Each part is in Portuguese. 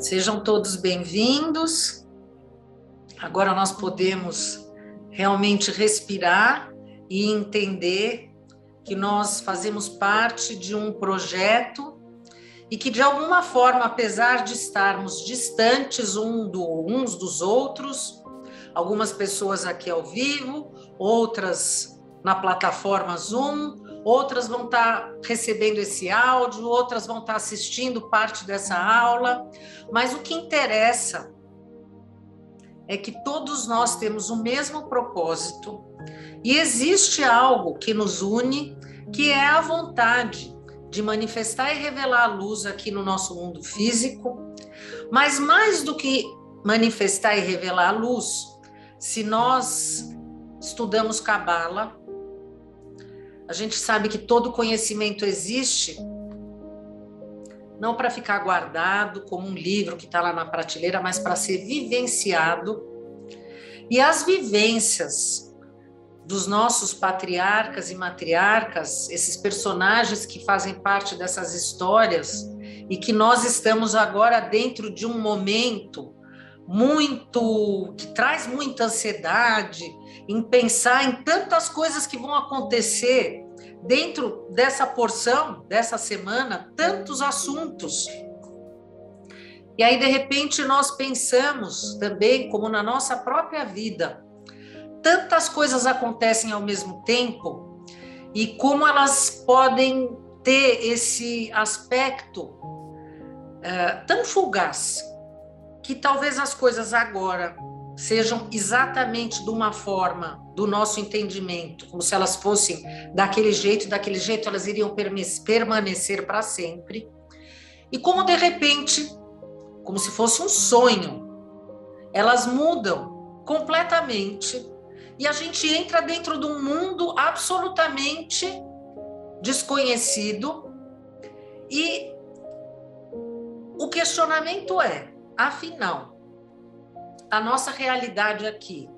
Sejam todos bem-vindos. Agora nós podemos realmente respirar e entender que nós fazemos parte de um projeto e que, de alguma forma, apesar de estarmos distantes uns dos outros, algumas pessoas aqui ao vivo, outras na plataforma Zoom, outras vão estar recebendo esse áudio, outras vão estar assistindo parte dessa aula, mas o que interessa é que todos nós temos o mesmo propósito e existe algo que nos une, que é a vontade de manifestar e revelar a luz aqui no nosso mundo físico, mas mais do que manifestar e revelar a luz, se nós estudamos Cabala, a gente sabe que todo conhecimento existe não para ficar guardado como um livro que está lá na prateleira, mas para ser vivenciado. E as vivências dos nossos patriarcas e matriarcas, esses personagens que fazem parte dessas histórias e que nós estamos agora dentro de um momento que traz muita ansiedade em pensar em tantas coisas que vão acontecer dentro dessa porção, dessa semana, tantos assuntos. E aí, de repente, nós pensamos também, como na nossa própria vida, tantas coisas acontecem ao mesmo tempo e como elas podem ter esse aspecto tão fugaz, que talvez as coisas agora sejam exatamente de uma forma do nosso entendimento, como se elas fossem daquele jeito elas iriam permanecer para sempre, e como de repente, como se fosse um sonho, elas mudam completamente e a gente entra dentro de um mundo absolutamente desconhecido e o questionamento é, afinal, a nossa realidade aqui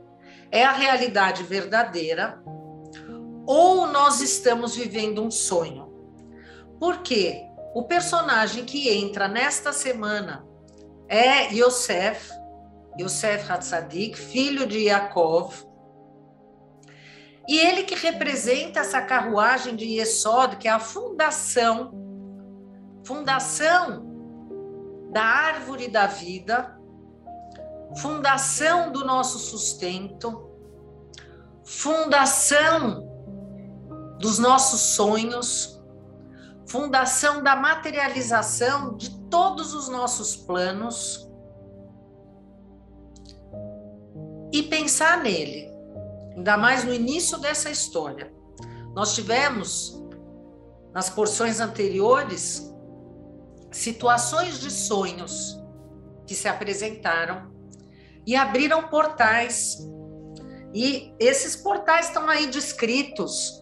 é a realidade verdadeira ou nós estamos vivendo um sonho? Porque o personagem que entra nesta semana é Yosef Hatzadik, filho de Yaakov, e ele que representa essa carruagem de Yesod, que é a fundação da árvore da vida, fundação do nosso sustento, fundação dos nossos sonhos, fundação da materialização de todos os nossos planos, e pensar nele, ainda mais no início dessa história. Nós tivemos, nas porções anteriores, situações de sonhos que se apresentaram e abriram portais. E esses portais estão aí descritos.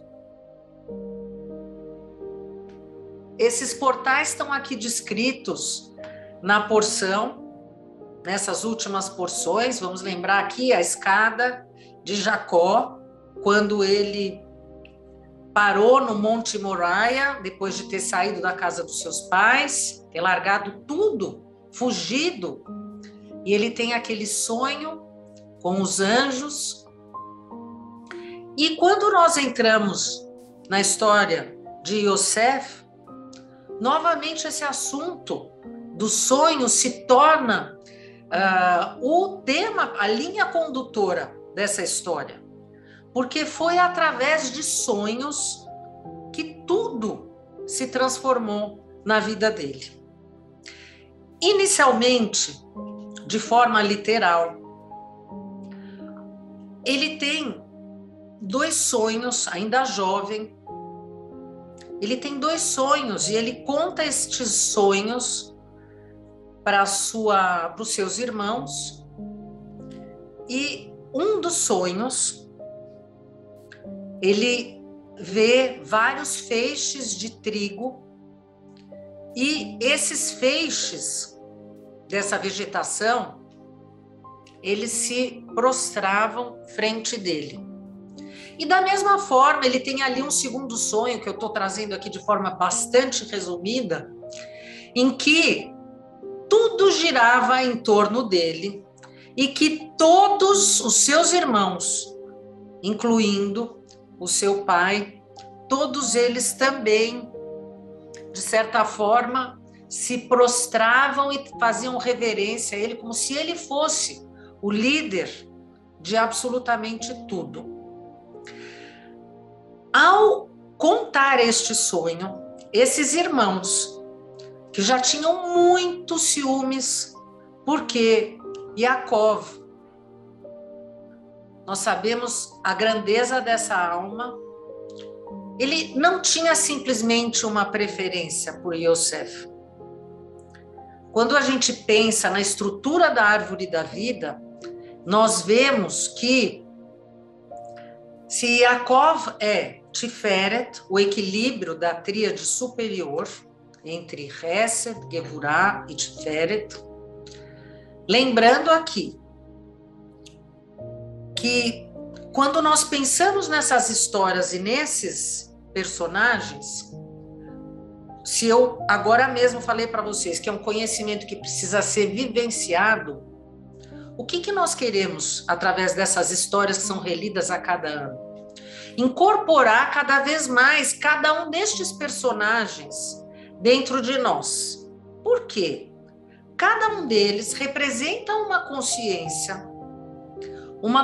Esses portais estão aqui descritos na porção, nessas últimas porções. Vamos lembrar aqui a escada de Jacó, quando ele parou no Monte Moriá, depois de ter saído da casa dos seus pais, ter largado tudo, fugido. E ele tem aquele sonho com os anjos. E quando nós entramos na história de Yosef, novamente esse assunto do sonho se torna o tema, a linha condutora dessa história. Porque foi através de sonhos que tudo se transformou na vida dele. Inicialmente, de forma literal, ele tem 2 sonhos, ainda jovem. Ele tem 2 sonhos e ele conta estes sonhos para os seus irmãos. E um dos sonhos, ele vê vários feixes de trigo e esses feixes dessa vegetação, eles se prostravam frente dele. E da mesma forma, ele tem ali um segundo sonho, que eu estou trazendo aqui de forma bastante resumida, em que tudo girava em torno dele e que todos os seus irmãos, incluindo o seu pai, todos eles também, de certa forma, se prostravam e faziam reverência a ele, como se ele fosse o líder de absolutamente tudo. Ao contar este sonho, esses irmãos, que já tinham muitos ciúmes, porque Yaakov, nós sabemos a grandeza dessa alma, ele não tinha simplesmente uma preferência por Yosef. Quando a gente pensa na estrutura da árvore da vida, nós vemos que se Yaakov é Tiferet, o equilíbrio da tríade superior, entre Hesed, Gevurah e Tiferet, lembrando aqui que quando nós pensamos nessas histórias e nesses personagens, se eu agora mesmo falei para vocês que é um conhecimento que precisa ser vivenciado, o que nós queremos através dessas histórias que são relidas a cada ano? Incorporar cada vez mais cada um destes personagens dentro de nós. Por quê? Cada um deles representa uma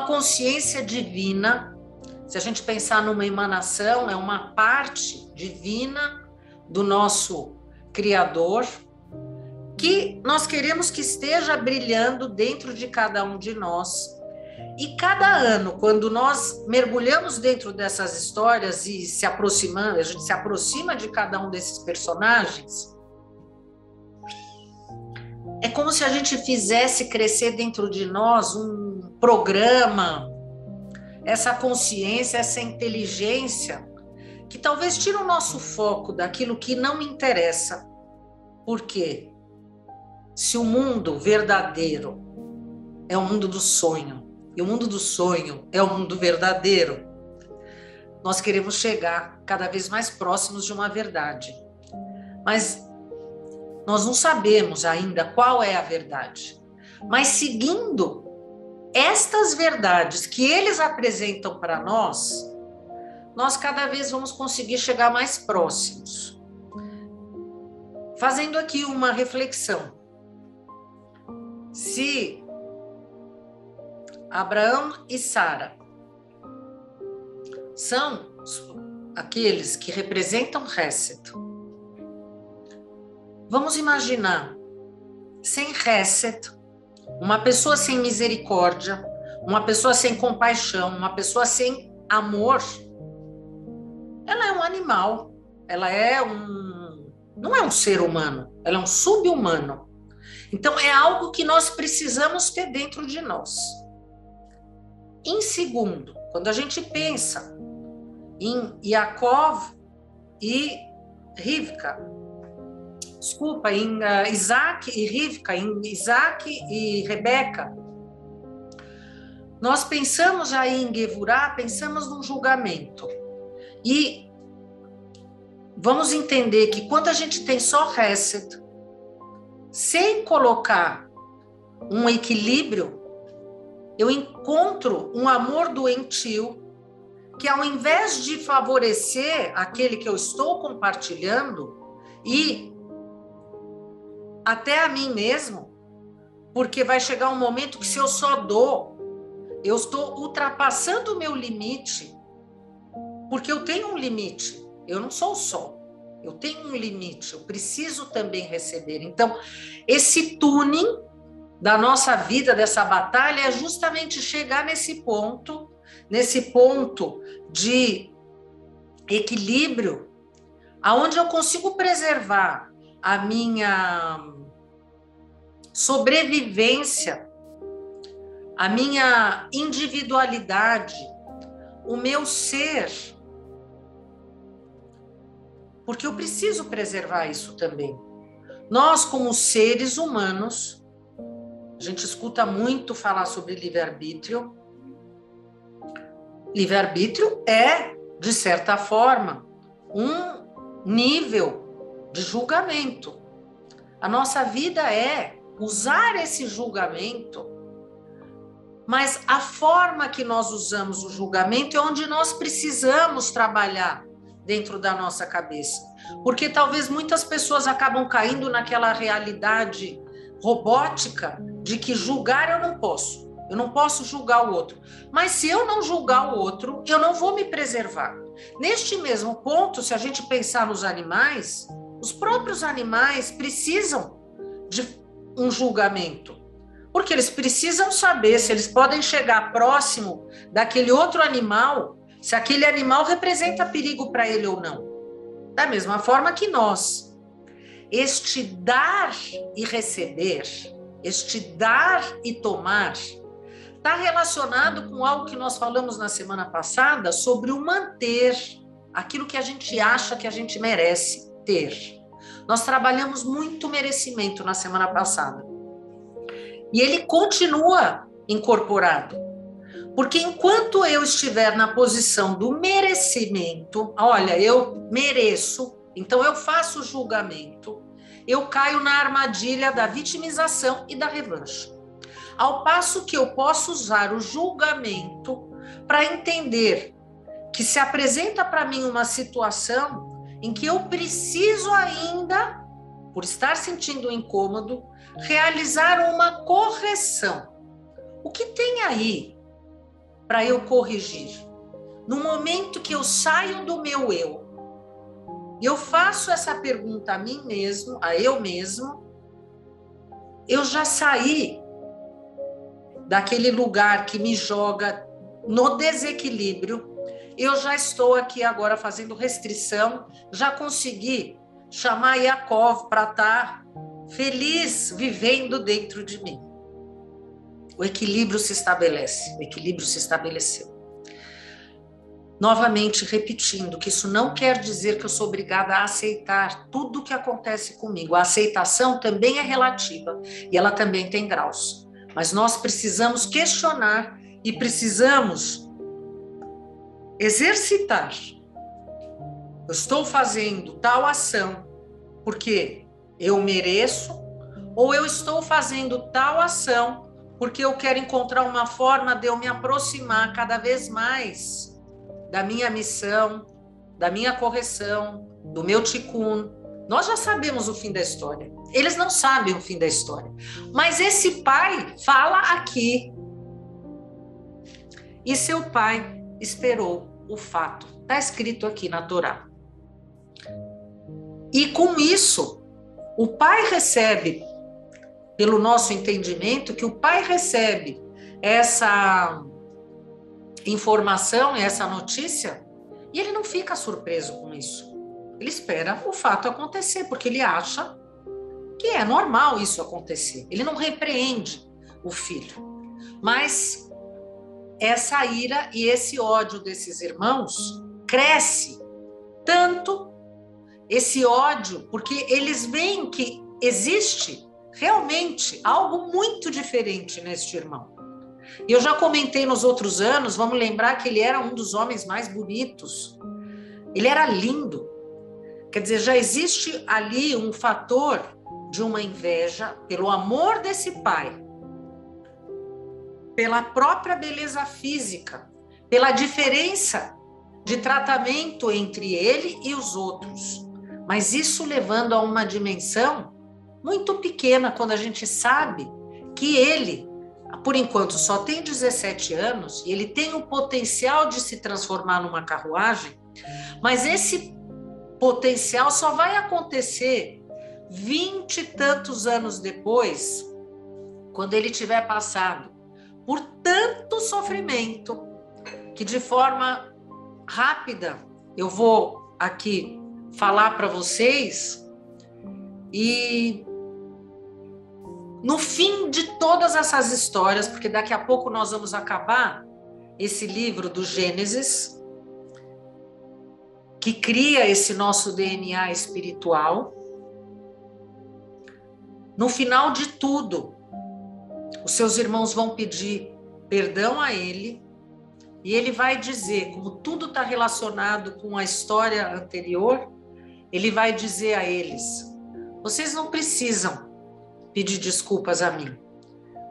consciência divina. Se a gente pensar numa emanação, é uma parte divina do nosso Criador, que nós queremos que esteja brilhando dentro de cada um de nós. E cada ano, quando nós mergulhamos dentro dessas histórias e a gente se aproxima de cada um desses personagens, é como se a gente fizesse crescer dentro de nós um programa, essa consciência, essa inteligência, que talvez tire o nosso foco daquilo que não interessa. Por quê? Se o mundo verdadeiro é o mundo do sonho, e o mundo do sonho é o mundo verdadeiro, nós queremos chegar cada vez mais próximos de uma verdade. Mas nós não sabemos ainda qual é a verdade. Mas seguindo estas verdades que eles apresentam para nós cada vez vamos conseguir chegar mais próximos. Fazendo aqui uma reflexão. Se Abraão e Sara são aqueles que representam Hesed, vamos imaginar, sem Hesed, uma pessoa sem misericórdia, uma pessoa sem compaixão, uma pessoa sem amor, ela é um animal, não é um ser humano, ela é um sub-humano. Então, é algo que nós precisamos ter dentro de nós. Em segundo, quando a gente pensa em Yaakov e Rivka, em Isaac e Rivka, em Isaac e Rebeca, nós pensamos aí em Gevurah, pensamos num julgamento. E vamos entender que quando a gente tem só Hesed, sem colocar um equilíbrio, eu encontro um amor doentio que, ao invés de favorecer aquele que eu estou compartilhando e até a mim mesmo, porque vai chegar um momento que, se eu só dou, eu estou ultrapassando o meu limite, porque eu tenho um limite, eu não sou só, eu tenho um limite, eu preciso também receber. Então, esse tuning da nossa vida, dessa batalha, é justamente chegar nesse ponto de equilíbrio, aonde eu consigo preservar a minha sobrevivência, a minha individualidade, o meu ser, porque eu preciso preservar isso também. Nós, como seres humanos, a gente escuta muito falar sobre livre-arbítrio. Livre-arbítrio é, de certa forma, um nível de julgamento. A nossa vida é usar esse julgamento, mas a forma que nós usamos o julgamento é onde nós precisamos trabalhar dentro da nossa cabeça. Porque talvez muitas pessoas acabam caindo naquela realidade robótica de que julgar eu não posso. Eu não posso julgar o outro. Mas se eu não julgar o outro, eu não vou me preservar. Neste mesmo ponto, se a gente pensar nos animais, os próprios animais precisam de um julgamento. Porque eles precisam saber se eles podem chegar próximo daquele outro animal, se aquele animal representa perigo para ele ou não. Da mesma forma que nós. Este dar e receber, este dar e tomar, está relacionado com algo que nós falamos na semana passada sobre o manter, aquilo que a gente acha que a gente merece ter. Nós trabalhamos muito merecimento na semana passada. E ele continua incorporado. Porque enquanto eu estiver na posição do merecimento, olha, eu mereço, então eu faço julgamento, eu caio na armadilha da vitimização e da revanche. Ao passo que eu posso usar o julgamento para entender que se apresenta para mim uma situação em que eu preciso ainda, por estar sentindo incômodo, realizar uma correção. O que tem aí para eu corrigir? No momento que eu saio do meu eu, eu faço essa pergunta a mim mesmo, a eu mesmo, eu já saí daquele lugar que me joga no desequilíbrio, eu já estou aqui agora fazendo restrição, já consegui chamar Yaakov para estar feliz vivendo dentro de mim. O equilíbrio se estabelece, o equilíbrio se estabeleceu. Novamente repetindo que isso não quer dizer que eu sou obrigada a aceitar tudo o que acontece comigo. A aceitação também é relativa e ela também tem graus. Mas nós precisamos questionar e precisamos exercitar. Eu estou fazendo tal ação porque eu mereço, ou eu estou fazendo tal ação porque eu quero encontrar uma forma de eu me aproximar cada vez mais da minha missão, da minha correção, do meu tikkun. Nós já sabemos o fim da história. Eles não sabem o fim da história. Mas esse pai fala aqui. E seu pai esperou o fato. Está escrito aqui na Torá. E com isso, o pai recebe, pelo nosso entendimento, que o pai recebe essa informação, essa notícia, e ele não fica surpreso com isso. Ele espera o fato acontecer, porque ele acha que é normal isso acontecer. Ele não repreende o filho. Mas essa ira e esse ódio desses irmãos cresce tanto, esse ódio, porque eles veem que existe realmente algo muito diferente neste irmão. E eu já comentei nos outros anos, vamos lembrar que ele era um dos homens mais bonitos. Ele era lindo. Quer dizer, já existe ali um fator de uma inveja pelo amor desse pai, pela própria beleza física, pela diferença de tratamento entre ele e os outros. Mas isso levando a uma dimensão muito pequena quando a gente sabe que ele, por enquanto, só tem 17 anos e ele tem o potencial de se transformar numa carruagem, mas esse potencial só vai acontecer 20 e tantos anos depois, quando ele tiver passado por tanto sofrimento, que de forma rápida eu vou aqui falar para vocês, e no fim de todas essas histórias, porque daqui a pouco nós vamos acabar esse livro do Gênesis, que cria esse nosso DNA espiritual. No final de tudo, os seus irmãos vão pedir perdão a ele, e ele vai dizer, como tudo está relacionado com a história anterior, ele vai dizer a eles: vocês não precisam pedir desculpas a mim.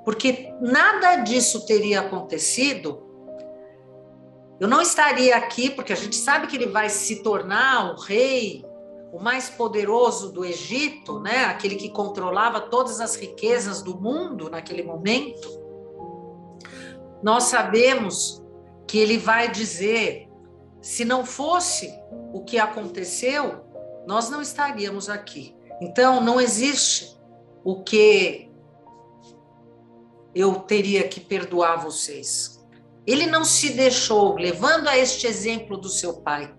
Porque nada disso teria acontecido, eu não estaria aqui, porque a gente sabe que ele vai se tornar o rei, o mais poderoso do Egito, né? Aquele que controlava todas as riquezas do mundo naquele momento. Nós sabemos que ele vai dizer, se não fosse o que aconteceu, nós não estaríamos aqui. Então, não existe o que eu teria que perdoar vocês. Ele não se deixou, levando a este exemplo do seu pai,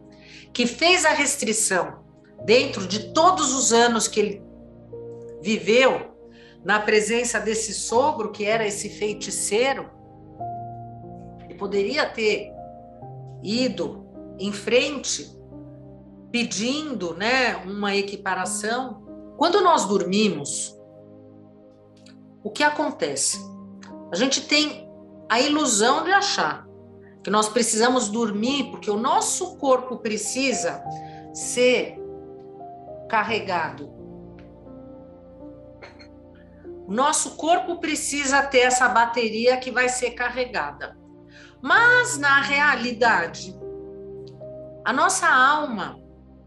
que fez a restrição dentro de todos os anos que ele viveu, na presença desse sogro, que era esse feiticeiro. Ele poderia ter ido em frente, pedindo, né, uma equiparação. Quando nós dormimos, o que acontece? A gente tem a ilusão de achar que nós precisamos dormir porque o nosso corpo precisa ser carregado. O nosso corpo precisa ter essa bateria que vai ser carregada. Mas, na realidade, a nossa alma,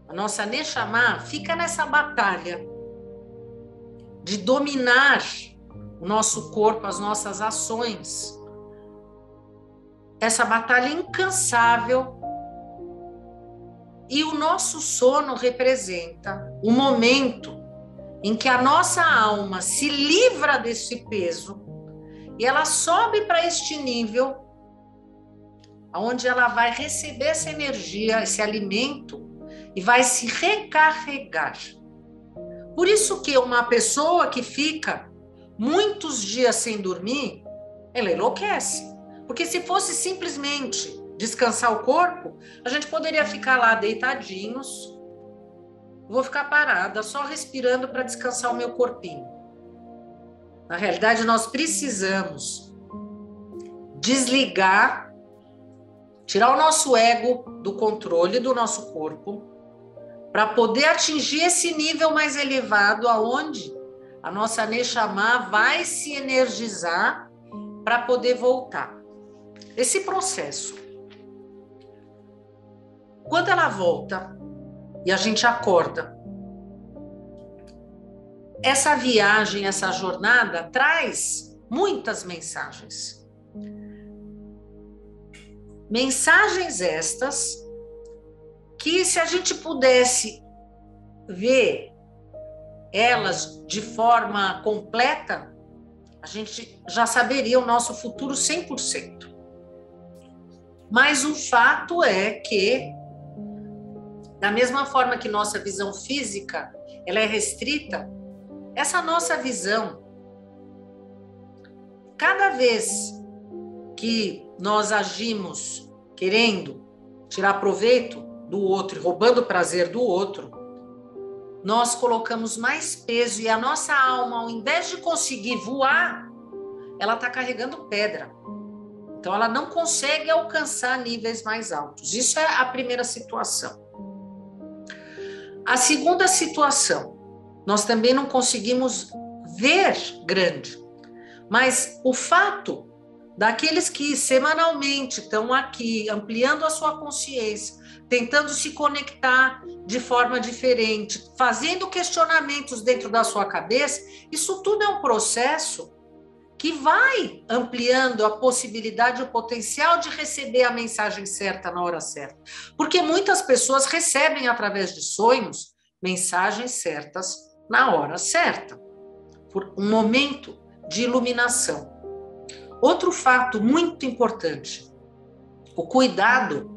a nossa Neshama, fica nessa batalha de dominar o nosso corpo, as nossas ações. Essa batalha incansável. E o nosso sono representa o momento em que a nossa alma se livra desse peso e ela sobe para este nível, onde ela vai receber essa energia, esse alimento, e vai se recarregar. Por isso que uma pessoa que fica muitos dias sem dormir, ela enlouquece. Porque se fosse simplesmente descansar o corpo, a gente poderia ficar lá deitadinhos, vou ficar parada, só respirando para descansar o meu corpinho. Na realidade, nós precisamos desligar, tirar o nosso ego do controle do nosso corpo, para poder atingir esse nível mais elevado, aonde a nossa Neshama vai se energizar para poder voltar. Esse processo, quando ela volta e a gente acorda, essa viagem, essa jornada traz muitas mensagens. Mensagens estas que, se a gente pudesse ver elas de forma completa, a gente já saberia o nosso futuro 100%. Mas o fato é que, da mesma forma que nossa visão física ela é restrita, essa nossa visão, cada vez que nós agimos querendo tirar proveito do outro e roubando o prazer do outro, nós colocamos mais peso e a nossa alma, ao invés de conseguir voar, ela está carregando pedra. Então, ela não consegue alcançar níveis mais altos. Isso é a primeira situação. A segunda situação, nós também não conseguimos ver grande, mas o fato daqueles que semanalmente estão aqui, ampliando a sua consciência, tentando se conectar de forma diferente, fazendo questionamentos dentro da sua cabeça, isso tudo é um processo que vai ampliando a possibilidade, o potencial de receber a mensagem certa na hora certa. Porque muitas pessoas recebem, através de sonhos, mensagens certas na hora certa, por um momento de iluminação. Outro fato muito importante, o cuidado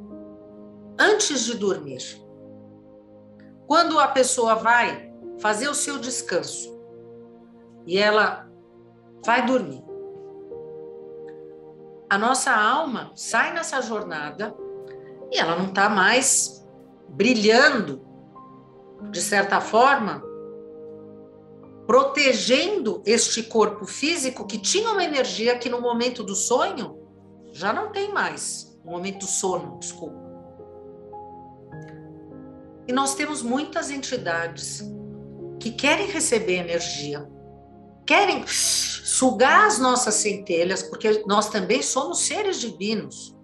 antes de dormir. Quando a pessoa vai fazer o seu descanso e ela vai dormir, a nossa alma sai nessa jornada e ela não está mais brilhando, de certa forma, protegendo este corpo físico que tinha uma energia que no momento do sonho já não tem mais, no momento do sono, desculpa. E nós temos muitas entidades que querem receber energia, querem sugar as nossas centelhas, porque nós também somos seres divinos.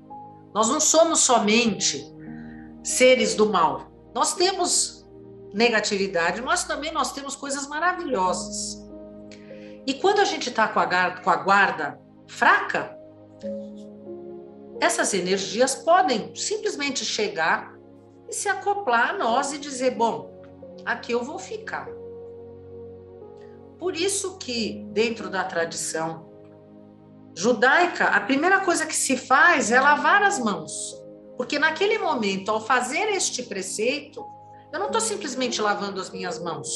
Nós não somos somente seres do mal. Nós temos negatividade, mas também nós temos coisas maravilhosas. E quando a gente está com a guarda fraca, essas energias podem simplesmente chegar e se acoplar a nós e dizer, bom, aqui eu vou ficar. Por isso que, dentro da tradição judaica, a primeira coisa que se faz é lavar as mãos. Porque naquele momento, ao fazer este preceito, eu não estou simplesmente lavando as minhas mãos.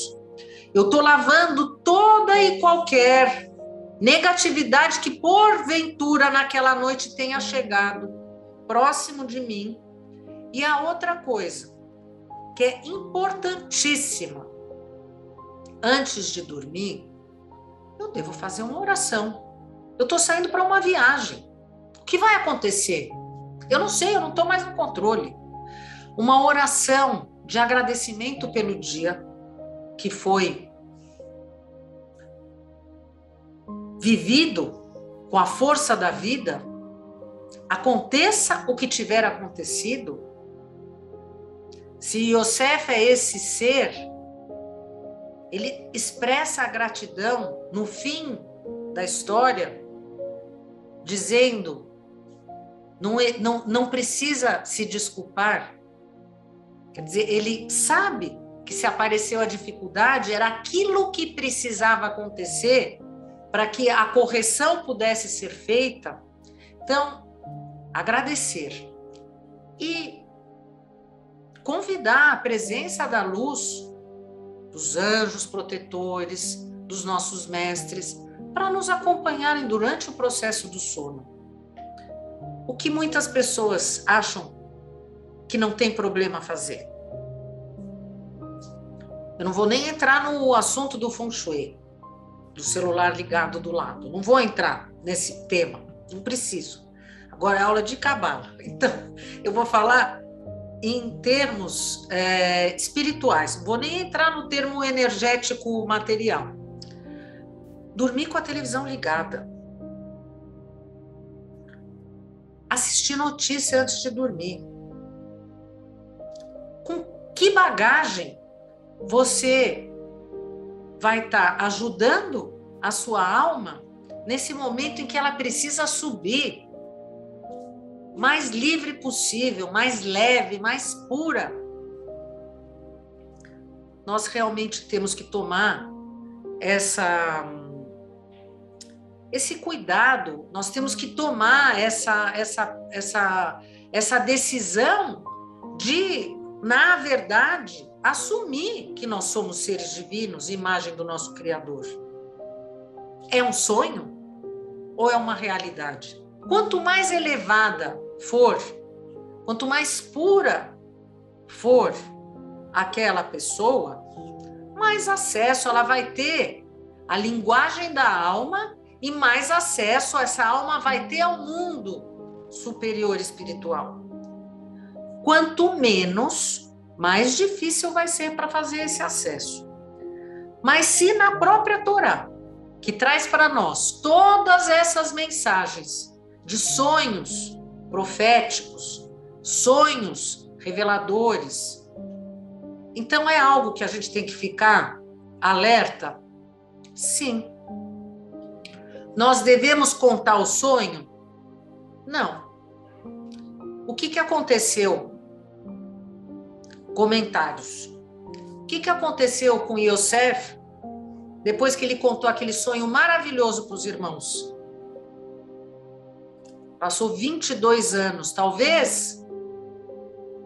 Eu estou lavando toda e qualquer negatividade que, porventura, naquela noite tenha chegado próximo de mim. E a outra coisa, que é importantíssima, antes de dormir, eu devo fazer uma oração. Eu estou saindo para uma viagem. O que vai acontecer? Eu não sei, eu não estou mais no controle. Uma oração de agradecimento pelo dia que foi vivido com a força da vida, aconteça o que tiver acontecido. Se Yosef é esse ser, ele expressa a gratidão no fim da história, dizendo, não precisa se desculpar. Quer dizer, ele sabe que se apareceu a dificuldade, era aquilo que precisava acontecer para que a correção pudesse ser feita. Então, agradecer e convidar a presença da luz, dos anjos protetores, dos nossos mestres, para nos acompanharem durante o processo do sono. O que muitas pessoas acham que não tem problema fazer. Eu não vou nem entrar no assunto do Feng Shui, do celular ligado do lado. Não vou entrar nesse tema, não preciso. Agora é aula de Cabala. Então, eu vou falar em termos espirituais. Não vou nem entrar no termo energético material. Dormir com a televisão ligada. Assistir notícia antes de dormir. Com que bagagem você vai estar ajudando a sua alma nesse momento em que ela precisa subir mais livre possível, mais leve, mais pura? Nós realmente temos que tomar esse cuidado, nós temos que tomar essa decisão de, na verdade, assumir que nós somos seres divinos, imagem do nosso Criador. É um sonho ou é uma realidade? Quanto mais elevada for, quanto mais pura for aquela pessoa, mais acesso ela vai ter à linguagem da alma e mais acesso essa alma vai ter ao mundo superior espiritual. Quanto menos, mais difícil vai ser para fazer esse acesso. Mas se na própria Torá, que traz para nós todas essas mensagens de sonhos proféticos, sonhos reveladores, então é algo que a gente tem que ficar alerta? Sim. Nós devemos contar o sonho? Não. O que aconteceu? Comentários. O que aconteceu com Yosef depois que ele contou aquele sonho maravilhoso para os irmãos? Passou 22 anos. Talvez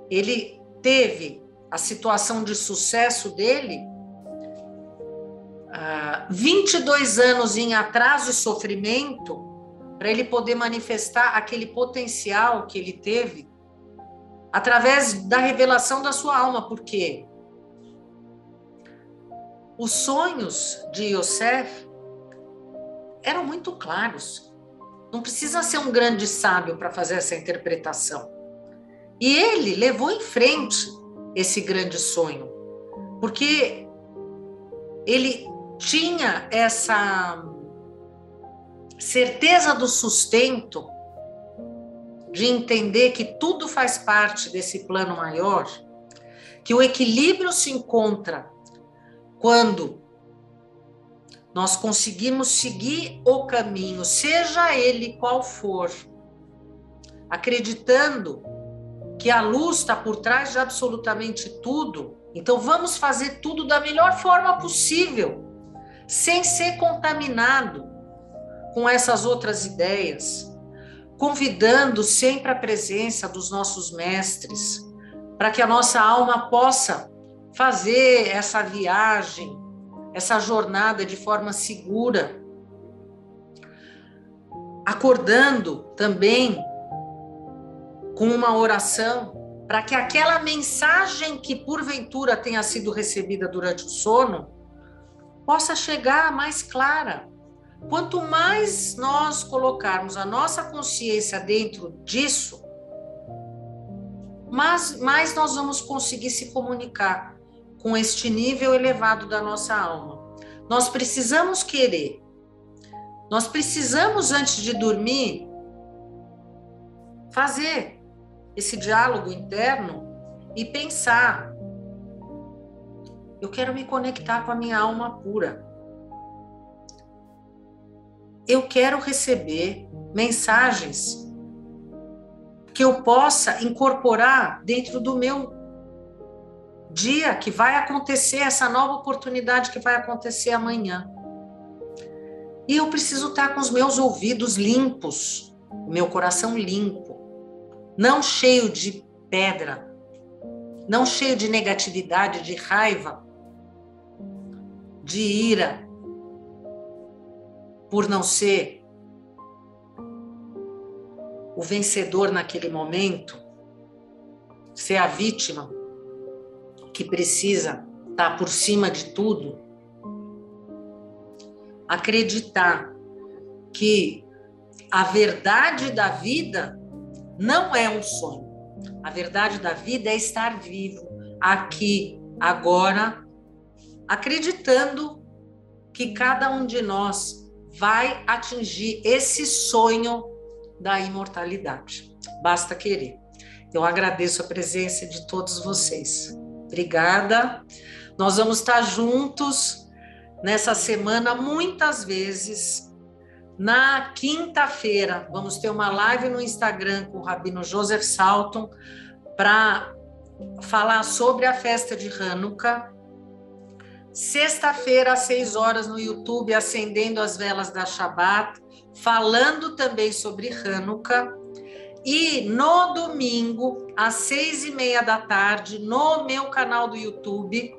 ele teve a situação de sucesso dele 22 anos em atraso e sofrimento para ele poder manifestar aquele potencial que ele teve através da revelação da sua alma, porque os sonhos de Yosef eram muito claros. Não precisa ser um grande sábio para fazer essa interpretação. E ele levou em frente esse grande sonho, porque ele tinha essa certeza do sustento, de entender que tudo faz parte desse plano maior, que o equilíbrio se encontra quando nós conseguimos seguir o caminho, seja ele qual for, acreditando que a luz está por trás de absolutamente tudo. Então vamos fazer tudo da melhor forma possível, sem ser contaminado com essas outras ideias, convidando sempre a presença dos nossos mestres, para que a nossa alma possa fazer essa viagem, essa jornada de forma segura, acordando também com uma oração, para que aquela mensagem que porventura tenha sido recebida durante o sono possa chegar mais clara. Quanto mais nós colocarmos a nossa consciência dentro disso, mais nós vamos conseguir se comunicar com este nível elevado da nossa alma. Nós precisamos querer. Nós precisamos, antes de dormir, fazer esse diálogo interno e pensar: eu quero me conectar com a minha alma pura. Eu quero receber mensagens que eu possa incorporar dentro do meu dia, que vai acontecer, essa nova oportunidade que vai acontecer amanhã. E eu preciso estar com os meus ouvidos limpos, o meu coração limpo, não cheio de pedra, não cheio de negatividade, de raiva, de ira, por não ser o vencedor naquele momento, ser a vítima que precisa estar por cima de tudo. Acreditar que a verdade da vida não é um sonho. A verdade da vida é estar vivo, aqui, agora, acreditando que cada um de nós vai atingir esse sonho da imortalidade. Basta querer. Eu agradeço a presença de todos vocês. Obrigada. Nós vamos estar juntos nessa semana muitas vezes. Na quinta-feira, vamos ter uma live no Instagram com o Rabino Joseph Salton para falar sobre a festa de Hanukkah. Sexta-feira, às 6 horas, no YouTube, acendendo as velas da Shabbat, falando também sobre Hanukkah. E no domingo, às 6:30 da tarde, no meu canal do YouTube,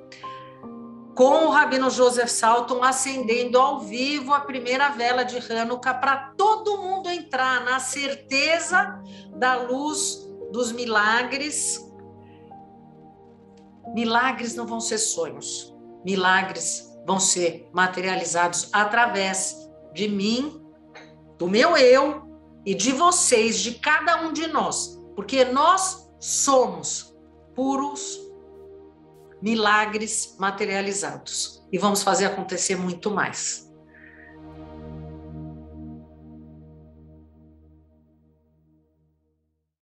com o Rabino Joseph Salton, acendendo ao vivo a primeira vela de Hanukkah, para todo mundo entrar na certeza da luz dos milagres. Milagres não vão ser sonhos. Milagres vão ser materializados através de mim, do meu eu e de vocês, de cada um de nós, porque nós somos puros milagres materializados e vamos fazer acontecer muito mais.